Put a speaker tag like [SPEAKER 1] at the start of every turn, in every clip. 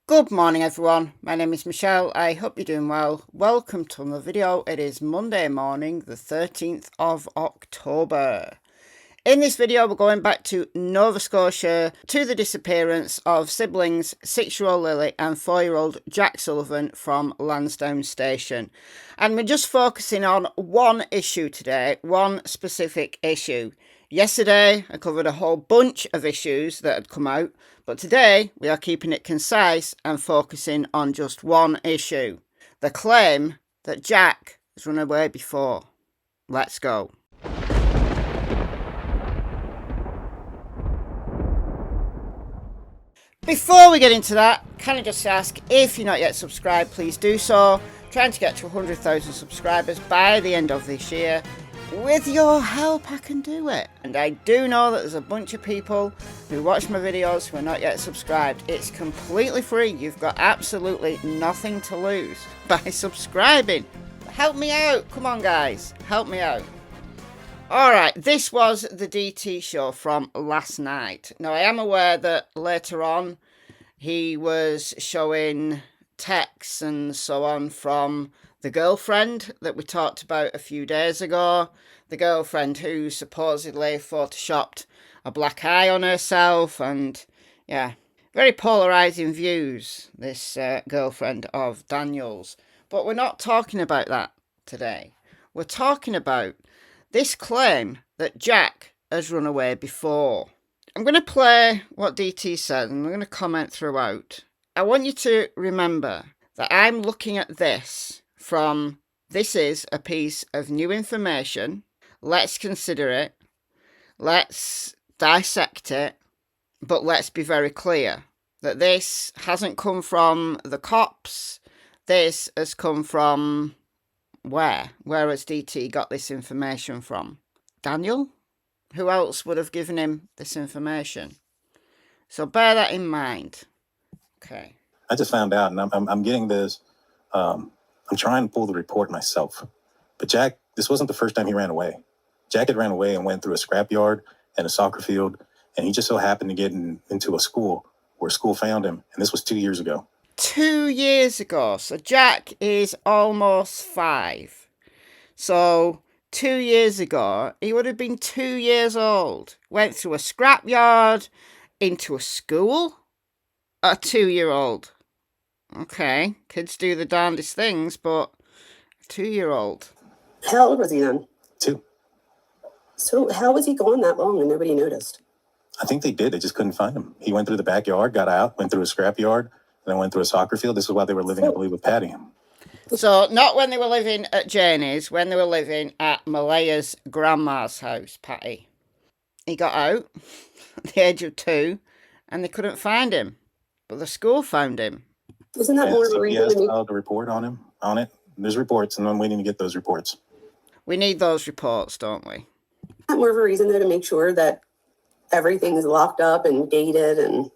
[SPEAKER 1] Good morning everyone, my name is Michelle, I hope you're doing well. Welcome to another video. It is Monday morning, the 13th of October. In this video we're going back to Nova Scotia to the disappearance of siblings 6-year-old Lilly and 4-year-old Jack Sullivan from Lansdowne Station. And we're just focusing on one issue today, one specific issue. Yesterday I covered a whole bunch of issues that had come out, but today we are keeping it concise and focusing on just one issue. The claim that Jack has run away before. Let's go. Before we get into that, can I just ask, if you're not yet subscribed, please do so. Trying to get to 100,000 subscribers by the end of this year. With your help, I can do it. And I do know that there's a bunch of people who watch my videos who are not yet subscribed. It's completely free. You've got absolutely nothing to lose by subscribing. Help me out. Come on, guys. Help me out. Alright, this was the DT show from last night. Now, I am aware that later on he was showing texts and so on from the girlfriend that we talked about a few days ago. The girlfriend who supposedly photoshopped a black eye on herself, and yeah, very polarising views, this girlfriend of Daniel's. But we're not talking about that today. We're talking about this claim that Jack has run away before. I'm going to play what DT said and I'm going to comment throughout. I want you to remember that I'm looking at this from, this is a piece of new information. Let's consider it. Let's dissect it. But let's be very clear that this hasn't come from the cops. This has come from where? Where has DT got this information from? Daniel? Who else would have given him this information? So bear that in mind. Okay.
[SPEAKER 2] I just found out, and I'm getting this. I'm trying to pull the report myself. But Jack, this wasn't the first time he ran away. Jack had ran away and went through a scrapyard and a soccer field, and he just so happened to get into a school where school found him, and this was 2 years ago.
[SPEAKER 1] 2 years ago. So Jack is almost 5. So 2 years ago, he would have been 2 years old. Went through a scrapyard, into a school. A 2-year-old. Okay, kids do the darndest things, but a 2-year-old.
[SPEAKER 3] How old was he then?
[SPEAKER 2] 2.
[SPEAKER 3] So how was he gone that long and nobody noticed?
[SPEAKER 2] I think they did. They just couldn't find him. He went through the backyard, got out, went through a scrapyard, and then went through a soccer field. This is while they were living, I believe, with Patty.
[SPEAKER 1] So not when they were living at Janie's, when they were living at Malaya's grandma's house, Patty. He got out at the age of 2 and they couldn't find him. But the school found him.
[SPEAKER 3] Isn't that more of a reason?
[SPEAKER 2] Yes, filed a report on it. There's reports, and I'm waiting to get those reports.
[SPEAKER 1] We need those reports, don't we?
[SPEAKER 3] Isn't that more of a reason though to make sure that everything is locked up and dated and...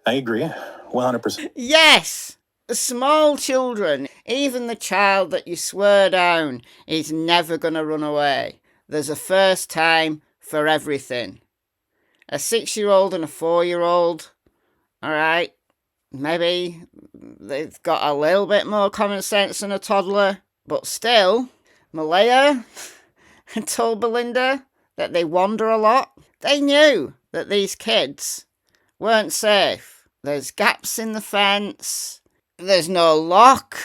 [SPEAKER 2] I agree, 100%.
[SPEAKER 1] Yes! Small children, even the child that you swear down is never going to run away. There's a first time for everything. A 6-year-old and a 4-year-old, all right, maybe they've got a little bit more common sense than a toddler, but still, Malaya had told Belinda that they wander a lot. They knew that these kids weren't safe. There's gaps in the fence. There's no lock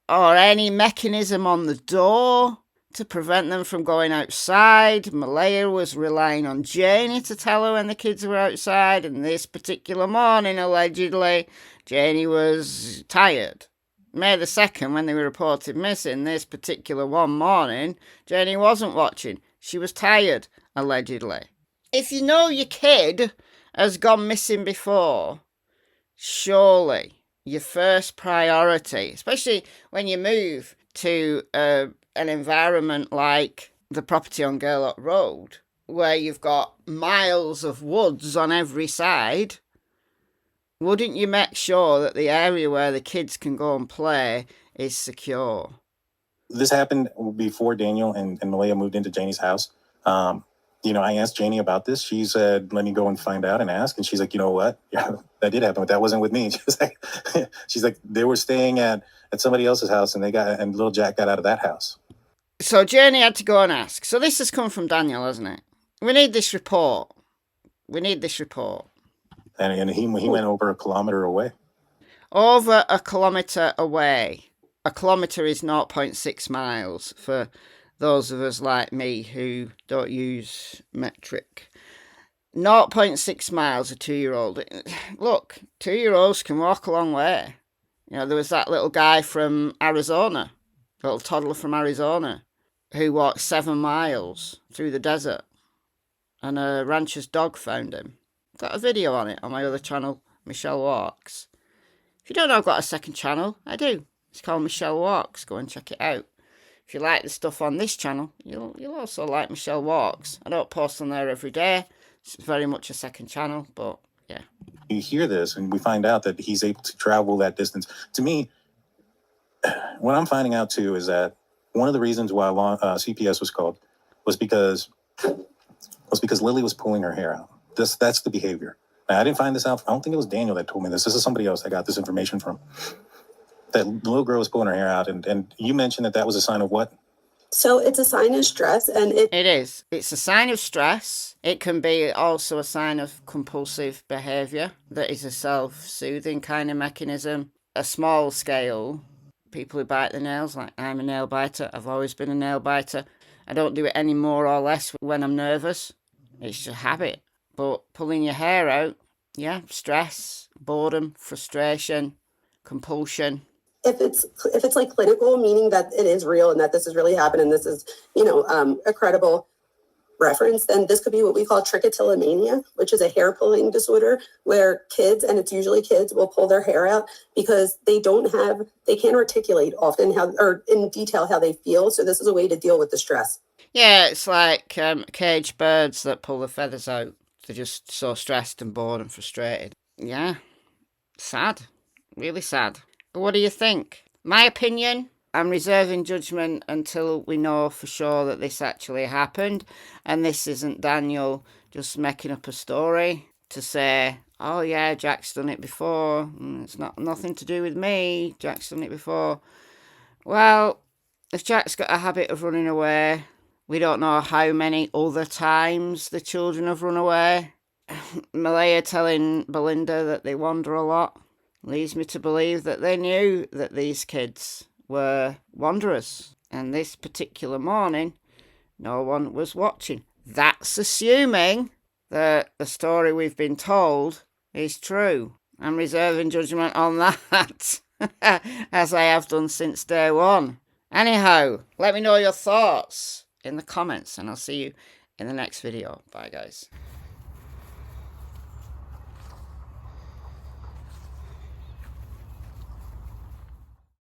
[SPEAKER 1] or any mechanism on the door to prevent them from going outside. Malaya was relying on Janie to tell her when the kids were outside, and this particular morning, allegedly, Janie was tired. May the 2nd, when they were reported missing, this particular one morning, Janie wasn't watching. She was tired, allegedly. If you know your kid has gone missing before, surely your first priority, especially when you move to an environment like the property on Gerlach Road, where you've got miles of woods on every side, wouldn't you make sure that the area where the kids can go and play is secure?
[SPEAKER 2] This happened before Daniel and Malaya moved into Janie's house. I asked Janie about this. She said, let me go and find out and ask. And she's like, you know what? Yeah, that did happen, but that wasn't with me. She's like, they were staying at somebody else's house and little Jack got out of that house.
[SPEAKER 1] So Janie had to go and ask. So this has come from Daniel, hasn't it? We need this report. And he went over a kilometer away. Over a kilometre away. A kilometre is 0.6 miles for those of us like me who don't use metric. 0.6 miles, a 2-year-old. Look, 2-year-olds can walk a long way. There was that little guy from Arizona, little toddler from Arizona, who walked 7 miles through the desert. And a rancher's dog found him. Got a video on it on my other channel, Michelle Walks. If you don't know I've got a second channel, I do. It's called Michelle Walks. Go and check it out. If you like the stuff on this channel, you'll also like Michelle Walks. I don't post on there every day. It's very much a second channel, but yeah.
[SPEAKER 2] You hear this and we find out that he's able to travel that distance. To me, what I'm finding out too is that one of the reasons why CPS was called was because Lilly was pulling her hair out. That's the behavior. Now, I didn't find this out. I don't think it was Daniel that told me this. This is somebody else I got this information from. That little girl was pulling her hair out, and you mentioned that was a sign of what?
[SPEAKER 3] So it's a sign of stress, and it
[SPEAKER 1] is. It's a sign of stress. It can be also a sign of compulsive behaviour that is a self-soothing kind of mechanism. A small scale, people who bite their nails, like I'm a nail biter. I've always been a nail biter. I don't do it any more or less when I'm nervous. It's just a habit. But pulling your hair out, yeah, stress, boredom, frustration, compulsion.
[SPEAKER 3] If it's like clinical, meaning that it is real and that this is really happening, this is, a credible reference, then this could be what we call trichotillomania, which is a hair pulling disorder where kids, and it's usually kids, will pull their hair out because they can't articulate often or in detail how they feel. So this is a way to deal with the stress.
[SPEAKER 1] Yeah, it's like caged birds that pull the feathers out. They're just so stressed and bored and frustrated. Yeah, sad, really sad. What do you think? My opinion, I'm reserving judgment until we know for sure that this actually happened. And this isn't Daniel just making up a story to say, oh yeah, Jack's done it before. It's nothing to do with me. Jack's done it before. Well, if Jack's got a habit of running away, we don't know how many other times the children have run away. Malaya telling Belinda that they wander a lot leads me to believe that they knew that these kids were wanderers. And this particular morning, no one was watching. That's assuming that the story we've been told is true. I'm reserving judgment on that, as I have done since day one. Anyhow, let me know your thoughts in the comments, and I'll see you in the next video. Bye, guys.